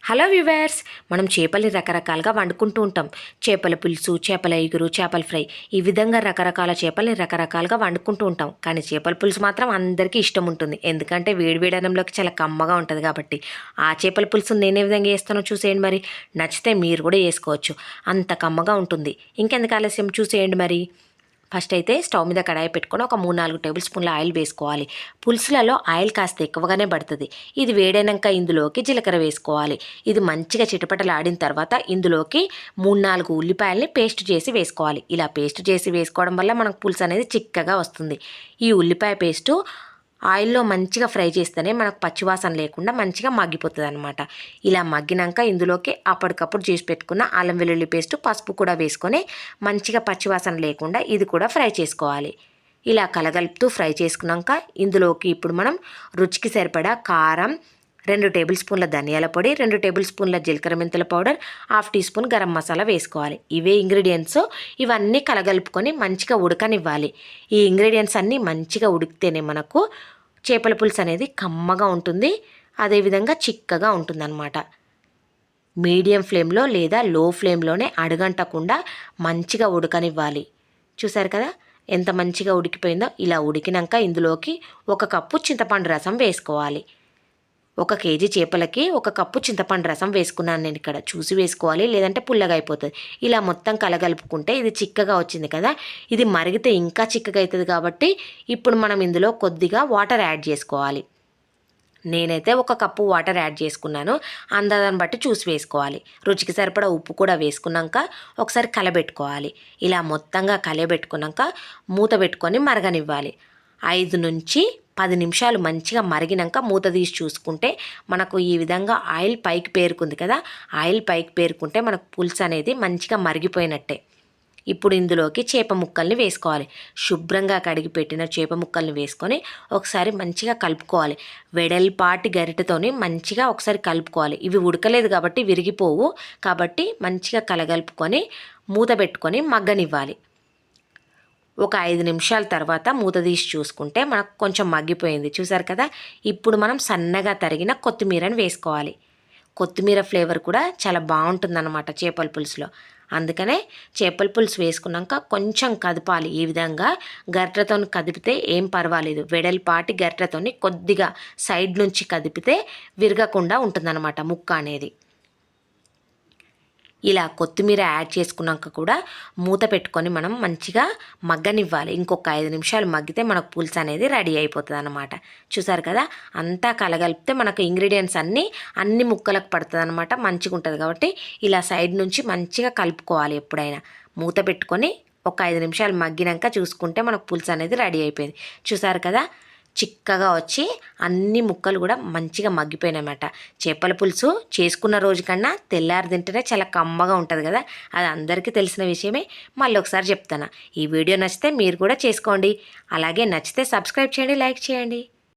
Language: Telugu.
హలో వ్యూవర్స్, మనం చేపల్ని రకరకాలుగా వండుకుంటూ ఉంటాం. చేపల పులుసు, చేపల ఇగురు, చేపల ఫ్రై, ఈ విధంగా రకరకాల చేపల్ని రకరకాలుగా వండుకుంటూ ఉంటాం. కానీ చేపల పులుసు మాత్రం అందరికీ ఇష్టం ఉంటుంది. ఎందుకంటే వేడివేడి అన్నంలోకి చాలా కమ్మగా ఉంటుంది కాబట్టి. ఆ చేపల పులుసుని నేను ఏ విధంగా చేస్తానో చూసేయండి మరి. నచ్చితే మీరు కూడా చేసుకోవచ్చు, అంత కమ్మగా ఉంటుంది. ఇంకెందుకు ఆలస్యం, చూసేయండి మరి. ఫస్ట్ అయితే స్టవ్ మీద కడాయి పెట్టుకొని ఒక 3-4 టేబుల్ స్పూన్ల ఆయిల్ వేసుకోవాలి. పులుసులలో ఆయిల్ కాస్త ఎక్కువగానే పడుతుంది. ఇది వేడైనాక ఇందులోకి జీలకర్ర వేసుకోవాలి. ఇది మంచిగా చిటపటలాడిన తర్వాత ఇందులోకి 3-4 ఉల్లిపాయలని పేస్ట్ చేసి వేసుకోవాలి. ఇలా పేస్ట్ చేసి వేసుకోవడం వల్ల మనకు పులుసు అనేది చిక్కగా వస్తుంది. ఈ ఉల్లిపాయ పేస్టు ఆయిల్లో మంచిగా ఫ్రై చేస్తేనే మనకు పచ్చివాసన లేకుండా మంచిగా మగ్గిపోతుంది అనమాట. ఇలా మగ్గినాక ఇందులోకి అప్పటికప్పుడు చేసి పెట్టుకున్న అల్లం వెల్లుల్లి పేస్ట్, పసుపు కూడా వేసుకొని మంచిగా పచ్చివాసన లేకుండా ఇది కూడా ఫ్రై చేసుకోవాలి. ఇలా కలగలుపుతూ ఫ్రై చేసుకున్నాక ఇందులోకి ఇప్పుడు మనం రుచికి సరిపడా కారం, 2 టేబుల్ స్పూన్ల ధనియాల పొడి, 2 టేబుల్ స్పూన్ల జీలకర్ర మెంతుల powder, 1/2 teaspoon garam masala వేసుకోవాలి. ఇవే ఇంగ్రీడియంట్స్. ఇవన్నీ కలగలుపుకొని మంచిగా ఉడకనివ్వాలి. ఈ ఇంగ్రీడియంట్స్ అన్నీ మంచిగా ఉడికితేనే మనకు చేపల పులుసు అనేది కమ్మగా ఉంటుంది, అదేవిధంగా చిక్కగా ఉంటుందన్నమాట. మీడియం ఫ్లేమ్లో లేదా లో ఫ్లేమ్లోనే అడుగంటకుండా మంచిగా ఉడకనివ్వాలి. చూసారు కదా ఎంత మంచిగా ఉడికిపోయిందో. ఇలా ఉడికినాక ఇందులోకి 1 కప్పు చింతపండు రసం వేసుకోవాలి. 1 కేజీ చేపలకి 1 కప్పు చింతపండు రసం వేసుకున్నాను నేను ఇక్కడ. చూసి వేసుకోవాలి, లేదంటే పుల్లగా అయిపోతుంది. ఇలా మొత్తం కలగలుపుకుంటే ఇది చిక్కగా వచ్చింది కదా. ఇది మరిగితే ఇంకా చిక్కగా అవుతుంది కాబట్టి ఇప్పుడు మనం ఇందులో కొద్దిగా వాటర్ యాడ్ చేసుకోవాలి. నేనైతే 1 కప్పు వాటర్ యాడ్ చేసుకున్నాను. అందాజాన్ని బట్టి చూసి వేసుకోవాలి. రుచికి సరిపడా ఉప్పు కూడా వేసుకున్నాక ఒకసారి కలబెట్టుకోవాలి. ఇలా మొత్తంగా కలబెట్టుకున్నాక మూత పెట్టుకొని మరగనివ్వాలి. 5 నుంచి 10 నిమిషాలు మంచిగా మరిగినాక మూత తీసి చూసుకుంటే మనకు ఈ విధంగా ఆయిల్ పైకి పేరుకుంది కదా. ఆయిల్ పైకి పేరుకుంటే మనకు పులుసు అనేది మంచిగా మరిగిపోయినట్టే. ఇప్పుడు ఇందులోకి చేప ముక్కల్ని వేసుకోవాలి. శుభ్రంగా కడిగి పెట్టిన చేప ముక్కల్ని వేసుకొని ఒకసారి మంచిగా కలుపుకోవాలి. వెడల్పాటి గరిటెతోని మంచిగా ఒకసారి కలుపుకోవాలి. ఇవి ఉడకలేదు కాబట్టి విరిగిపోవు, కాబట్టి మంచిగా కలగలుపుకొని మూత పెట్టుకొని మగ్గనివ్వాలి. ఒక 5 నిమిషాల తర్వాత మూత తీసి చూసుకుంటే మనకు కొంచెం మగ్గిపోయింది. చూసారు కదా. ఇప్పుడు మనం సన్నగా తరిగిన కొత్తిమీరని వేసుకోవాలి. కొత్తిమీర ఫ్లేవర్ కూడా చాలా బాగుంటుందన్నమాట చేపల పులుసులో. అందుకనే చేపల పులుసు వేసుకున్నాక కొంచెం కదపాలి. ఈ విధంగా గరిటెతో కదిపితే ఏం పర్వాలేదు. వెడల్పాటి గరిటెతో కొద్దిగా సైడ్ నుంచి కదిపితే విరగకుండా ఉంటుందన్నమాట ముక్క అనేది. ఇలా కొత్తిమీర యాడ్ చేసుకున్నాక కూడా మూత పెట్టుకొని మనం మంచిగా మగ్గనివ్వాలి. ఇంకొక 5 నిమిషాలు మగ్గితే మనకు పులుసు అనేది రెడీ అయిపోతుంది అన్నమాట. చూసారు కదా. అంతా కలగలిపితే మనకు ఇంగ్రీడియంట్స్ అన్ని ముక్కలకు పడుతుంది అనమాట. మంచిగా ఉంటుంది కాబట్టి ఇలా సైడ్ నుంచి మంచిగా కలుపుకోవాలి. ఎప్పుడైనా మూత పెట్టుకొని ఒక 5 నిమిషాలు మగ్గినాక చూసుకుంటే మనకు పులుసు అనేది రెడీ అయిపోయింది. చూసారు కదా. చిక్కగా వచ్చి అన్ని ముక్కలు కూడా మంచిగా మగ్గిపోయినాయన్నమాట. చేపల పులుసు చేసుకున్న రోజు కన్నా తెల్లారి తింటేనే చాలా కమ్మగా ఉంటుంది కదా. అది అందరికీ తెలిసిన విషయమే. మళ్ళీ ఒకసారి చెప్తాను. ఈ వీడియో నచ్చితే మీరు కూడా చేసుకోండి. అలాగే నచ్చితే సబ్స్క్రైబ్ చేయండి, లైక్ చేయండి.